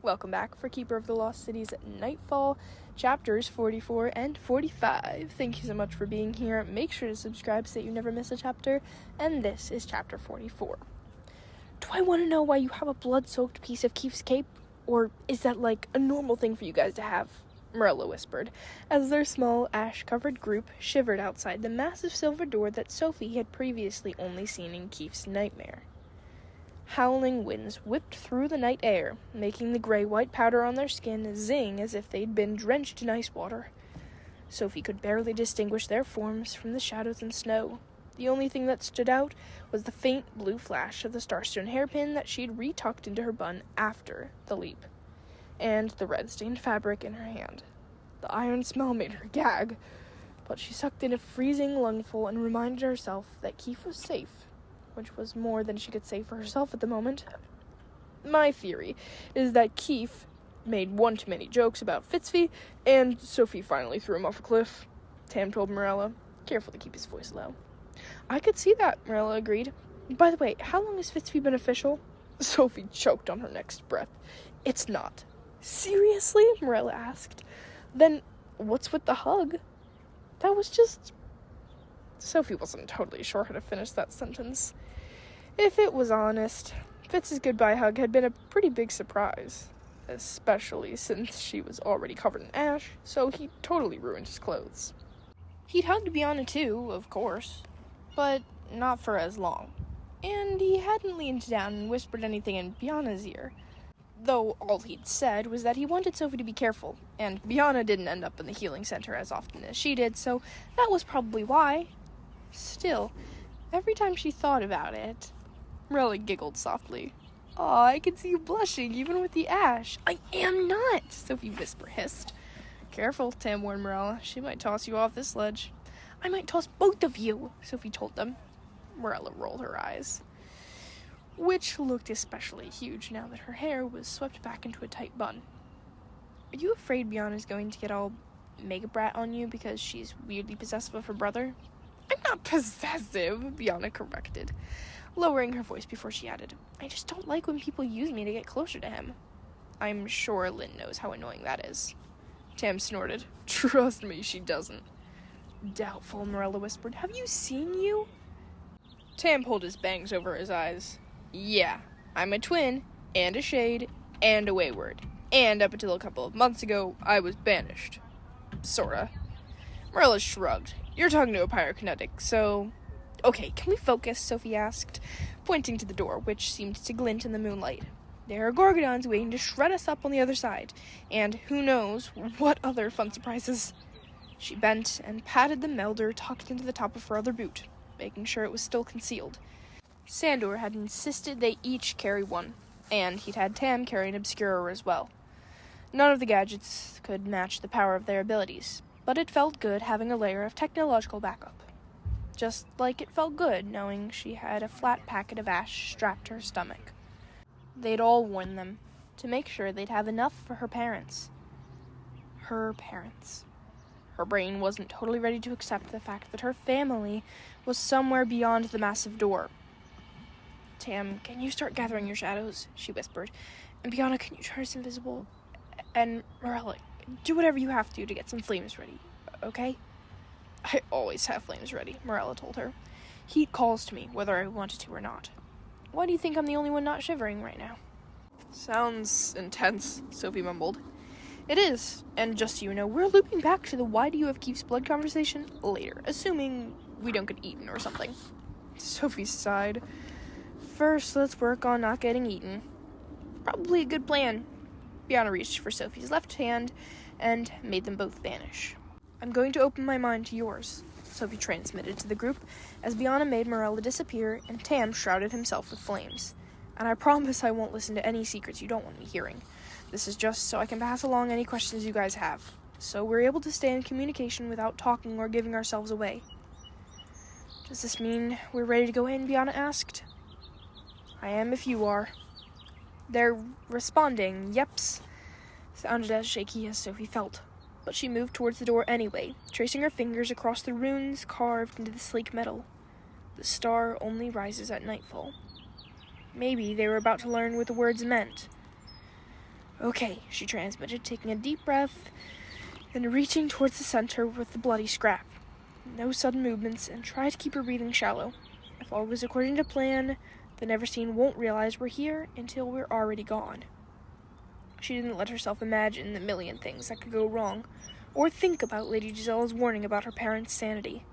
Welcome back for Keeper of the Lost Cities Nightfall, chapters 44 and 45. Thank you so much for being here. Make sure to subscribe so that you never miss a chapter, and this is chapter 44. Do I want to know why you have a blood-soaked piece of Keith's cape? Or is that like a normal thing for you guys to have? Marilla whispered, as their small, ash-covered group shivered outside the massive silver door that Sophie had previously only seen in Keith's nightmare. Howling winds whipped through the night air, making the gray-white powder on their skin zing as if they'd been drenched in ice water. Sophie could barely distinguish their forms from the shadows and snow. The only thing that stood out was the faint blue flash of the starstone hairpin that she'd retucked into her bun after the leap, and the red-stained fabric in her hand. The iron smell made her gag, but she sucked in a freezing lungful and reminded herself that Keith was safe, which was more than she could say for herself at the moment. My theory is that Keith made one too many jokes about Fitzfee, and Sophie finally threw him off a cliff, Tam told Marilla, careful to keep his voice low. I could see that, Marilla agreed. By the way, how long has Fitzfee been official? Sophie choked on her next breath. It's not. Seriously? Marilla asked. Then what's with the hug? That was just... Sophie wasn't totally sure how to finish that sentence. If it was honest, Fitz's goodbye hug had been a pretty big surprise, especially since she was already covered in ash, so he totally ruined his clothes. He'd hugged Bianca too, of course, but not for as long, and he hadn't leaned down and whispered anything in Bianca's ear, though all he'd said was that he wanted Sophie to be careful, and Bianca didn't end up in the healing center as often as she did, so that was probably why. Still, every time she thought about it, Marilla giggled softly. Aw, I can see you blushing, even with the ash. I am not, Sophie hissed. Careful, Tam warned Marilla. She might toss you off this ledge. I might toss both of you, Sophie told them. Marilla rolled her eyes, which looked especially huge now that her hair was swept back into a tight bun. Are you afraid Bianca's going to get all mega brat on you because she's weirdly possessive of her brother? I'm not possessive, Bianca corrected, lowering her voice before she added, I just don't like when people use me to get closer to him. I'm sure Lynn knows how annoying that is. Tam snorted. Trust me, she doesn't. Doubtful, Marilla whispered. Have you seen you? Tam pulled his bangs over his eyes. Yeah, I'm a twin, and a shade, and a wayward. And up until a couple of months ago, I was banished. Sorta. Marilla shrugged. You're talking to a pyrokinetic, so... Okay, can we focus? Sophie asked, pointing to the door, which seemed to glint in the moonlight. There are Gorgodons waiting to shred us up on the other side, and who knows what other fun surprises. She bent and patted the melder tucked into the top of her other boot, making sure it was still concealed. Sandor had insisted they each carry one, and he'd had Tam carry an Obscurer as well. None of the gadgets could match the power of their abilities, but it felt good having a layer of technological backup. Just like it felt good knowing she had a flat packet of ash strapped to her stomach. They'd all worn them, to make sure they'd have enough for her parents. Her parents. Her brain wasn't totally ready to accept the fact that her family was somewhere beyond the massive door. Tam, can you start gathering your shadows? She whispered. And Bianca, can you turn us invisible? And Marilla, do whatever you have to get some flames ready, okay? I always have flames ready, Marilla told her. Heat calls to me, whether I wanted to or not. Why do you think I'm the only one not shivering right now? Sounds intense, Sophie mumbled. It is, and just so you know, we're looping back to the why do you have Keith's blood conversation later, assuming we don't get eaten or something. Sophie sighed. First, let's work on not getting eaten. Probably a good plan. Bianca reached for Sophie's left hand and made them both vanish. I'm going to open my mind to yours, Sophie transmitted to the group as Bianca made Marilla disappear and Tam shrouded himself with flames. And I promise I won't listen to any secrets you don't want me hearing. This is just so I can pass along any questions you guys have, so we're able to stay in communication without talking or giving ourselves away. Does this mean we're ready to go in? Bianca asked. I am if you are. Their responding yeps sounded as shaky as Sophie felt. But she moved towards the door anyway, tracing her fingers across the runes carved into the sleek metal. The star only rises at nightfall. Maybe they were about to learn what the words meant. Okay, she transmitted, taking a deep breath and reaching towards the center with the bloody scrap. No sudden movements, and try to keep her breathing shallow. If all goes according to plan, the Neverseen won't realize we're here until we're already gone. She didn't let herself imagine the million things that could go wrong, or think about Lady Gisella's warning about her parents' sanity.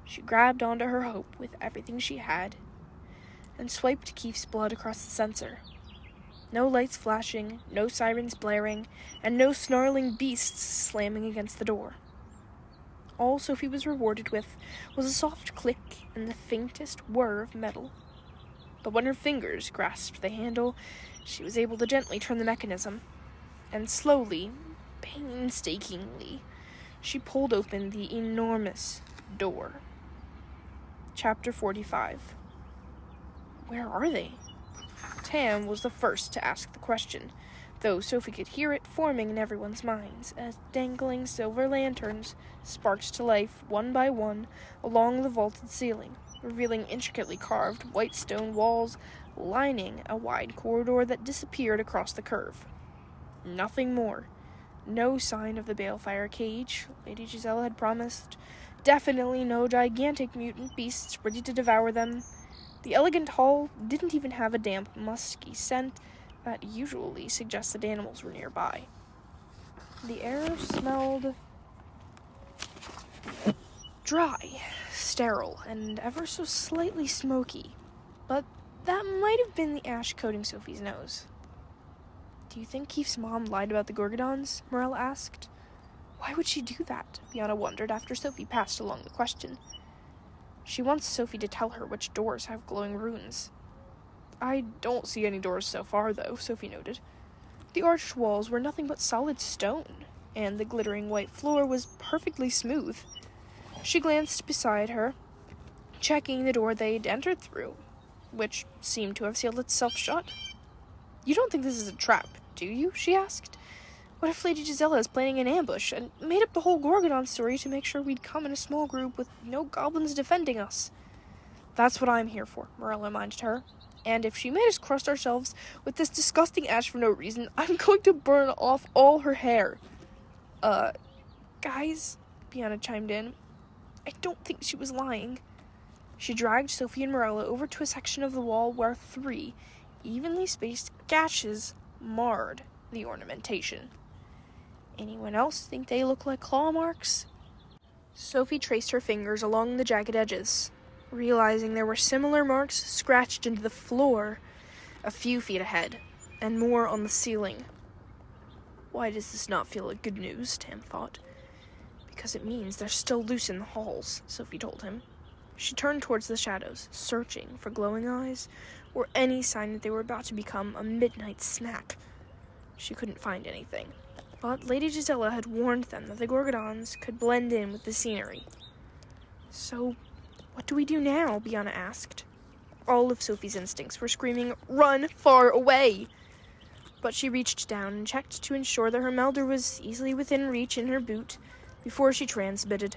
She grabbed onto her hope with everything she had, and swiped Keith's blood across the sensor. No lights flashing, no sirens blaring, and no snarling beasts slamming against the door. All Sophie was rewarded with was a soft click and the faintest whir of metal. But when her fingers grasped the handle, she was able to gently turn the mechanism, and slowly, painstakingly, she pulled open the enormous door. Chapter 45. Where are they? Tam was the first to ask the question, though Sophie could hear it forming in everyone's minds as dangling silver lanterns sparked to life one by one along the vaulted ceiling, revealing intricately carved white stone walls lining a wide corridor that disappeared across the curve. Nothing more. No sign of the balefire cage Lady Gisela had promised. Definitely no gigantic mutant beasts ready to devour them. The elegant hall didn't even have a damp, musky scent that usually suggests that animals were nearby. The air smelled dry, sterile, and ever so slightly smoky, but that might have been the ash coating Sophie's nose. Do you think Keith's mom lied about the Gorgodons? Morella asked. Why would she do that? Bianca wondered after Sophie passed along the question. She wants Sophie to tell her which doors have glowing runes. I don't see any doors so far, though, Sophie noted. The arched walls were nothing but solid stone, and the glittering white floor was perfectly smooth. She glanced beside her, checking the door they'd entered through, which seemed to have sealed itself shut. You don't think this is a trap, do you? She asked. What if Lady Gisela is planning an ambush and made up the whole Gorgodon story to make sure we'd come in a small group with no goblins defending us? That's what I'm here for, Morella reminded her. And if she made us crust ourselves with this disgusting ash for no reason, I'm going to burn off all her hair. Guys, Bianca chimed in. I don't think she was lying. She dragged Sophie and Morella over to a section of the wall where 3 evenly spaced gashes marred the ornamentation. Anyone else think they look like claw marks? Sophie traced her fingers along the jagged edges, realizing there were similar marks scratched into the floor a few feet ahead, and more on the ceiling. Why does this not feel like good news? Tam thought. Because it means they're still loose in the halls, Sophie told him. She turned towards the shadows, searching for glowing eyes or any sign that they were about to become a midnight snack. She couldn't find anything, but Lady Gisela had warned them that the Gorgodons could blend in with the scenery. So, what do we do now? Bianca asked. All of Sophie's instincts were screaming, run far away! But she reached down and checked to ensure that her melder was easily within reach in her boot before she transmitted.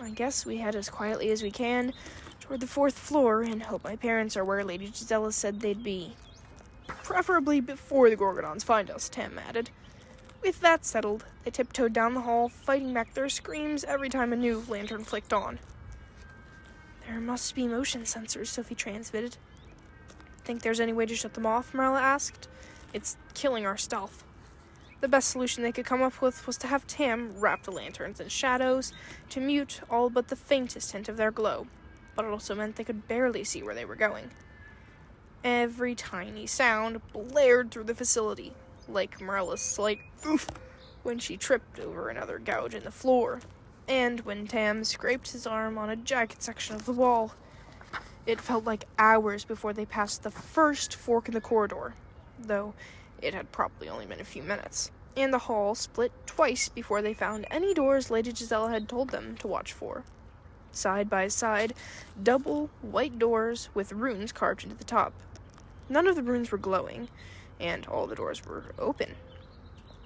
I guess we head as quietly as we can toward the 4th floor and hope my parents are where Lady Gisela said they'd be. Preferably before the Gorgodons find us, Tam added. With that settled, they tiptoed down the hall, fighting back their screams every time a new lantern flicked on. There must be motion sensors, Sophie transmitted. Think there's any way to shut them off? Morella asked. It's killing our stealth. The best solution they could come up with was to have Tam wrap the lanterns in shadows to mute all but the faintest hint of their glow, but it also meant they could barely see where they were going. Every tiny sound blared through the facility, like Morella's slight oof when she tripped over another gouge in the floor, and when Tam scraped his arm on a jagged section of the wall. It felt like hours before they passed the first fork in the corridor, though it had probably only been a few minutes, and the hall split twice before they found any doors Lady Gisela had told them to watch for. Side by side, double white doors with runes carved into the top. None of the runes were glowing, and all the doors were open.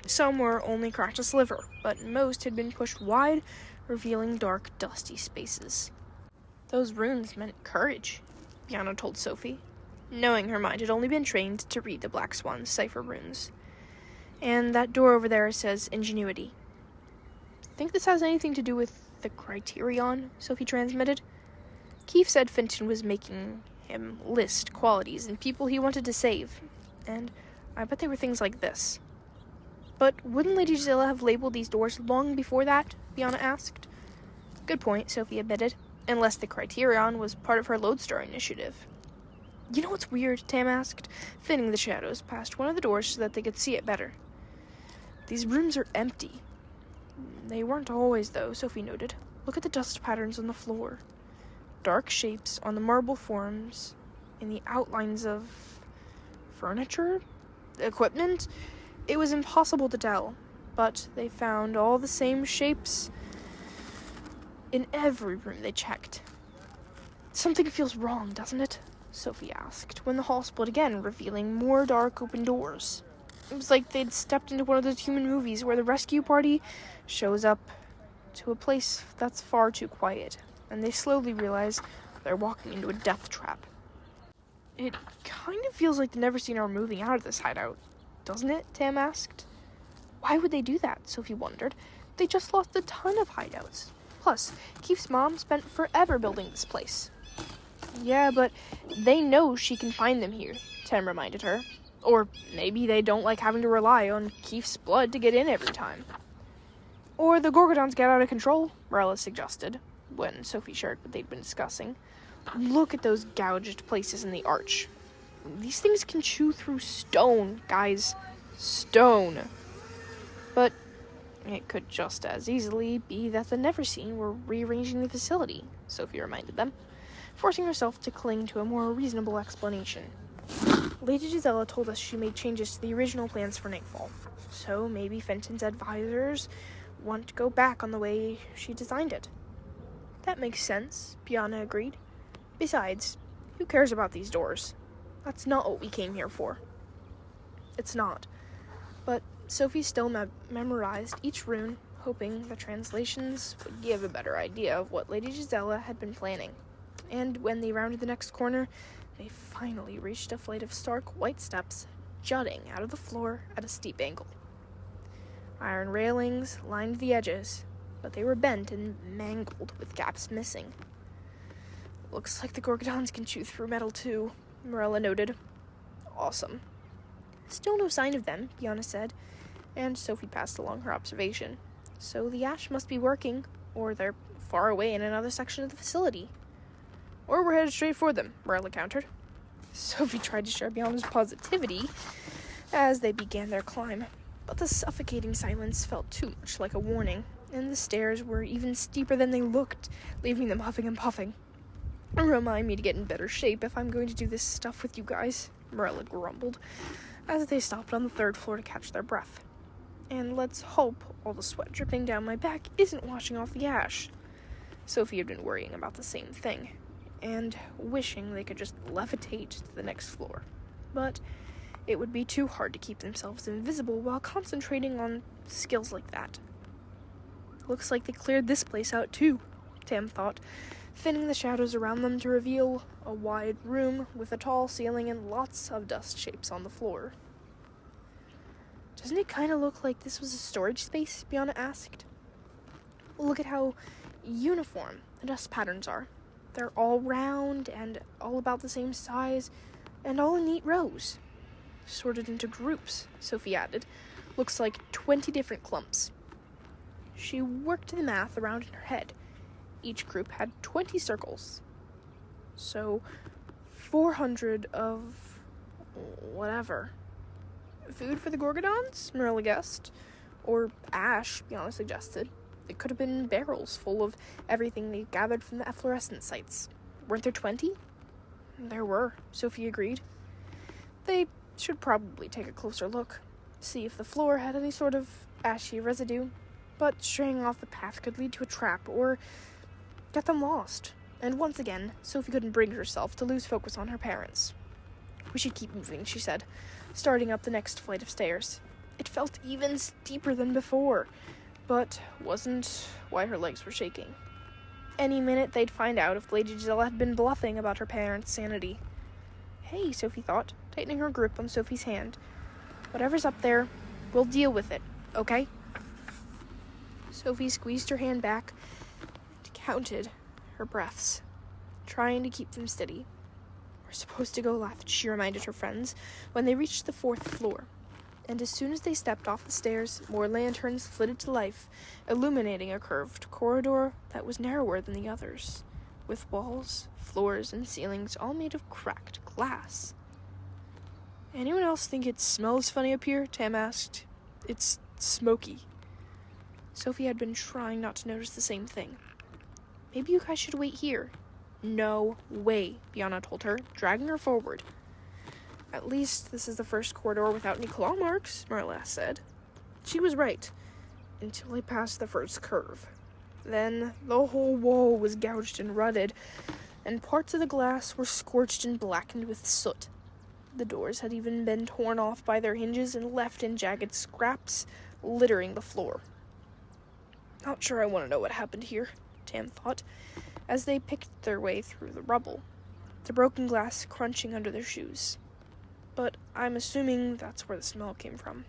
Some were only cracked a sliver, but most had been pushed wide, revealing dark, dusty spaces. Those runes meant courage, Biana told Sophie, knowing her mind had only been trained to read the Black Swan's cipher runes. And that door over there says ingenuity. Think this has anything to do with the Criterion? Sophie transmitted. Keefe said Fenton was making him list qualities and people he wanted to save, and I bet they were things like this. But wouldn't Lady Gisela have labeled these doors long before that? Biana asked. Good point, Sophie admitted, unless the Criterion was part of her Lodestar initiative. You know what's weird? Tam asked, thinning the shadows past one of the doors so that they could see it better. These rooms are empty. They weren't always, though, Sophie noted. Look at the dust patterns on the floor. Dark shapes on the marble forms, in the outlines of furniture? Equipment? It was impossible to tell, but they found all the same shapes in every room they checked. Something feels wrong, doesn't it? Sophie asked, when the hall split again, revealing more dark open doors. It was like they'd stepped into one of those human movies where the rescue party shows up to a place that's far too quiet, and they slowly realize they're walking into a death trap. It kind of feels like the Neverseen are moving out of this hideout, doesn't it? Tam asked. Why would they do that? Sophie wondered. They just lost a ton of hideouts. Plus, Keefe's mom spent forever building this place. Yeah, but they know she can find them here, Tam reminded her. Or maybe they don't like having to rely on Keefe's blood to get in every time. Or the Gorgodons get out of control, Marilla suggested, when Sophie shared what they'd been discussing. Look at those gouged places in the arch. These things can chew through stone, guys. Stone. But it could just as easily be that the Neverseen were rearranging the facility, Sophie reminded them, forcing herself to cling to a more reasonable explanation. Lady Gisela told us she made changes to the original plans for Nightfall, so maybe Fenton's advisors want to go back on the way she designed it. That makes sense, Biana agreed. Besides, who cares about these doors? That's not what we came here for. It's not. But Sophie still memorized each rune, hoping the translations would give a better idea of what Lady Gisela had been planning. And when they rounded the next corner, they finally reached a flight of stark white steps jutting out of the floor at a steep angle. Iron railings lined the edges, but they were bent and mangled with gaps missing. Looks like the Gorgodons can chew through metal too, Marilla noted. Awesome. Still no sign of them, Biana said, and Sophie passed along her observation. So the ash must be working, or they're far away in another section of the facility. Or we're headed straight for them, Marilla countered. Sophie tried to share Biana's positivity as they began their climb, but the suffocating silence felt too much like a warning, and the stairs were even steeper than they looked, leaving them huffing and puffing. Remind me to get in better shape if I'm going to do this stuff with you guys, Marilla grumbled, as they stopped on the third floor to catch their breath. And let's hope all the sweat dripping down my back isn't washing off the ash. Sophie had been worrying about the same thing, and wishing they could just levitate to the next floor. But it would be too hard to keep themselves invisible while concentrating on skills like that. Looks like they cleared this place out too, Tam thought, thinning the shadows around them to reveal a wide room with a tall ceiling and lots of dust shapes on the floor. Doesn't it kind of look like this was a storage space? Biana asked. Look at how uniform the dust patterns are. They're all round and all about the same size and all in neat rows. Sorted into groups, Sophie added. Looks like 20 different clumps. She worked the math around in her head. Each group had 20 circles. So 400 of whatever. Food for the Gorgodons? Marilla guessed. Or ash, Biana suggested. It could have been barrels full of everything they gathered from the efflorescent sites. Weren't there 20? There were, Sophie agreed. They should probably take a closer look, see if the floor had any sort of ashy residue, but straying off the path could lead to a trap or get them lost. And once again, Sophie couldn't bring herself to lose focus on her parents. We should keep moving, she said, starting up the next flight of stairs. It felt even steeper than before, but wasn't why her legs were shaking. Any minute they'd find out if Lady Giselle had been bluffing about her parents' sanity. Hey, Sophie thought, tightening her grip on Sophie's hand. Whatever's up there, we'll deal with it, okay? Sophie squeezed her hand back and counted her breaths, trying to keep them steady. We're supposed to go left, she reminded her friends, when they reached the 4th floor. And as soon as they stepped off the stairs, more lanterns flitted to life, illuminating a curved corridor that was narrower than the others, with walls, floors, and ceilings all made of cracked glass. Anyone else think it smells funny up here? Tam asked. It's smoky. Sophie had been trying not to notice the same thing. Maybe you guys should wait here. No way, Bianna told her, dragging her forward. At least this is the first corridor without any claw marks, Marla said. She was right, until I passed the first curve. Then the whole wall was gouged and rutted, and parts of the glass were scorched and blackened with soot. The doors had even been torn off by their hinges and left in jagged scraps, littering the floor. Not sure I want to know what happened here, Tam thought, as they picked their way through the rubble, the broken glass crunching under their shoes. But I'm assuming that's where the smell came from.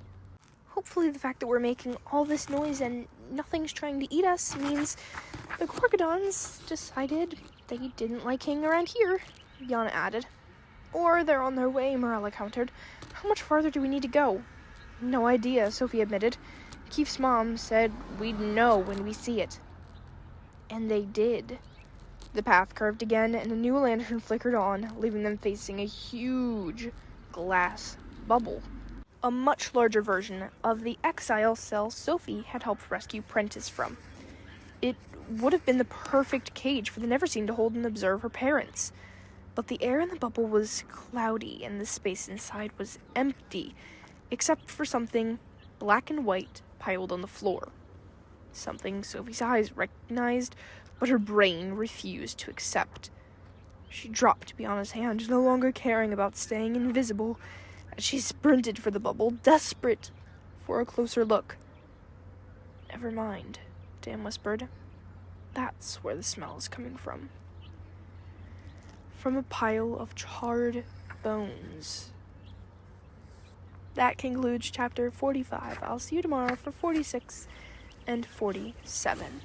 Hopefully the fact that we're making all this noise and nothing's trying to eat us means the Gorgodons decided they didn't like hanging around here, Bianna added. Or they're on their way, Marilla countered. How much farther do we need to go? No idea, Sophie admitted. Keith's mom said we'd know when we see it. And they did. The path curved again, and a new lantern flickered on, leaving them facing a huge glass bubble. A much larger version of the exile cell Sophie had helped rescue Prentice from. It would have been the perfect cage for the Neverseen to hold and observe her parents. But the air in the bubble was cloudy, and the space inside was empty, except for something black and white piled on the floor. Something Sophie's eyes recognized, but her brain refused to accept. She dropped Bianna's hand, no longer caring about staying invisible, as she sprinted for the bubble, desperate for a closer look. Never mind, Tam whispered. That's where the smell is coming from. From a pile of charred bones. That concludes chapter 45. I'll see you tomorrow for 46 and 47.